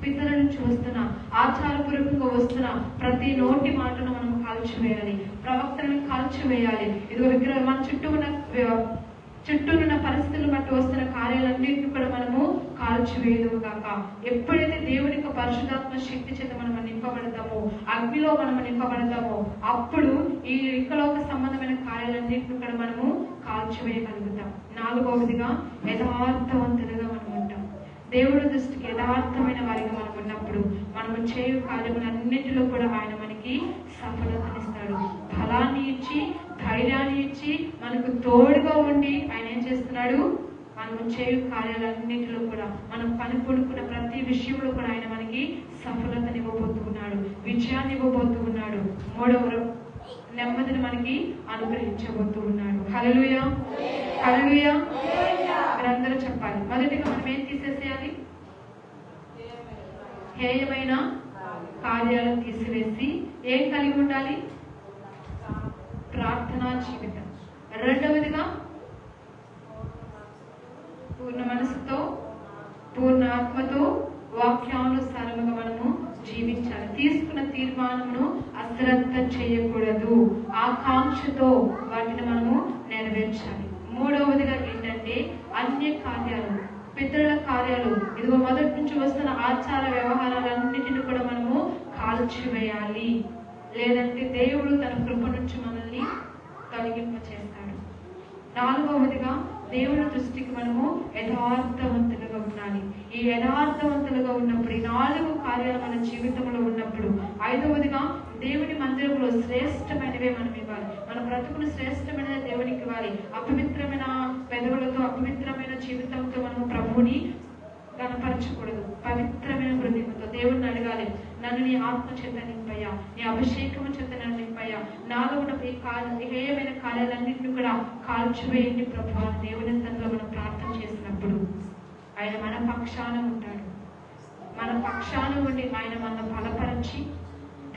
S1: పితరుల నుంచి వస్తున్న, ఆచారపూర్వకంగా వస్తున్న ప్రతి నోటి మాటను మనం కాల్చివేయాలి, ప్రవక్తలను కాల్చివేయాలి. ఇదిగో విగ్రహం మన చుట్టూనున్న పరిస్థితులను బట్టి వస్తున్న కార్యాలన్నింటినీ కూడా మనము కాల్చివేయదు కాక. ఎప్పుడైతే దేవుని యొక్క పరిశుద్ధాత్మ శక్తి చేత మనం నింపబడతామో, అగ్నిలో మనం నింపబడతామో, అప్పుడు ఈ ఇకలోక సంబంధమైన కార్యాలన్నింటినీ కూడా మనము కాల్చివేయగలుగుతాం. నాలుగవదిగా యథార్థవంతులుగా మనం ఉంటాం. దేవుడి దృష్టికి యథార్థమైన వారిగా మనం ఉన్నప్పుడు మనము చేయు కార్యములన్నిటిలో కూడా ఆయన మనకి సఫలతనిస్తాడు. బలాన్ని ఇచ్చి, ధైర్యాన్ని ఇచ్చి, మనకు తోడుగా ఉండి ఆయన ఏం చేస్తున్నాడు? మనము చేయు కార్యాలన్నింటిలో కూడా, మనం పనికొడుకున్న ప్రతి విషయంలో కూడా ఆయన మనకి సఫలతనివ్వబోతున్నాడు, విజయాన్ని ఇవ్వబోతున్నాడు, నెమ్మదిని మనకి అనుగ్రహించబోతూ ఉన్నాడు. హల్లెలూయా, హల్లెలూయా. మీరందరూ చెప్పాలి. మొదటిగా మనం ఏం తీసేసేయాలి? హేయమైన కార్యాలను తీసివేసి ఏం కలిగి ఉండాలి? ప్రార్థనా జీవితం. రెండవదిగా పూర్ణ మనసుతో, పూర్ణ ఆత్మతో, వాక్యానుసారముగా మనము జీవించాలి. తీసుకున్న తీర్మానమును అశ్రద్ధ చేయకూడదు. ఆకాంక్షతో వాటిని మనము నెరవేర్చాలి. మూడవదిగా ఏంటంటే అన్య కార్యాలు, పితరుల కార్యాలు, ఇదిగో మొదటి నుంచి వస్తున్న ఆచార వ్యవహారాలన్నిటిని కూడా మనము కాల్చివేయాలి. లేదంటే దేవుడు తన కృప నుంచి మనల్ని తొలగింప చేస్తాడు. నాలుగవదిగా దేవుని దృష్టికి మనము యథార్థవంతులుగా ఉండాలి. ఈ యథార్థవంతులుగా ఉన్నప్పుడు, ఈ 4 కార్యాలు మన జీవితంలో ఉన్నప్పుడు, ఐదవదిగా దేవుని మందిరంలో శ్రేష్టమైనవే మనం ఇవ్వాలి. మన బ్రతుకును శ్రేష్టమైన దేవునికి ఇవ్వాలి. అపవిత్రమైన పెదవులతో, అపవిత్రమైన జీవితంతో మనము ప్రభువుని గణపరచకూడదు. పవిత్రమైన హృదయంతో దేవుడిని అడగాలి, నన్ను నీ ఆత్మ చేత నింపయ్యా, నీ అభిషేకము చేత నన్ను నింపయ్యా, నాలో ఉన్న ఈ హేయమైన కార్యాలన్నింటినీ కూడా కాల్చివేయండి ప్రభువా. దేవుని సన్నిధిలో మనం ప్రార్థన చేసినప్పుడు ఆయన మన పక్షాన ఉంటాడు. మన పక్షాన ఉండి ఆయన మన బలపరిచి,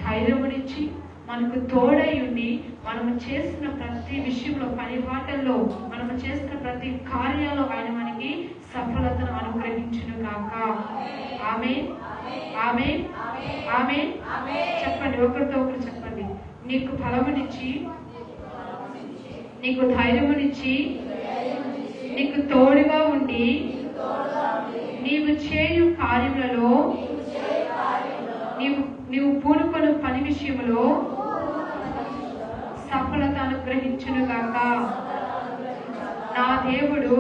S1: ధైర్యమునిచ్చి, మనకు తోడై ఉండి, మనము చేసిన ప్రతి విషయంలో, పని బాటల్లో, మనము చేసిన ప్రతి కార్యాల్లో ఆయన మనకి సఫలతను అనుగ్రహించును గాక. ఆమేన్, ఆమేన్, ఆమేన్. చెప్పండి, ఒకరితో ఒకరు చెప్పండి. నీకు బలమునిచ్చి, నీకు ధైర్యమునిచ్చి, నీకు తోడుగా ఉండి, నీవు చేయు కార్యములలో, నీవు పూనుకొను పని విషయంలో సఫలత అనుగ్రహించును గాక. నా దేవుడు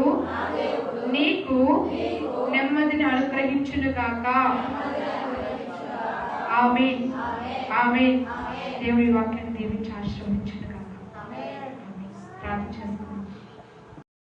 S1: నీకు నెమ్మదిని అనుగ్రహించును గాక. ఆమేన్, ఆమేన్. దేవుని వాక్యాన్ని దీవించి ఆశీర్వదించును గాక. ప్రార్థన చేస్తాను.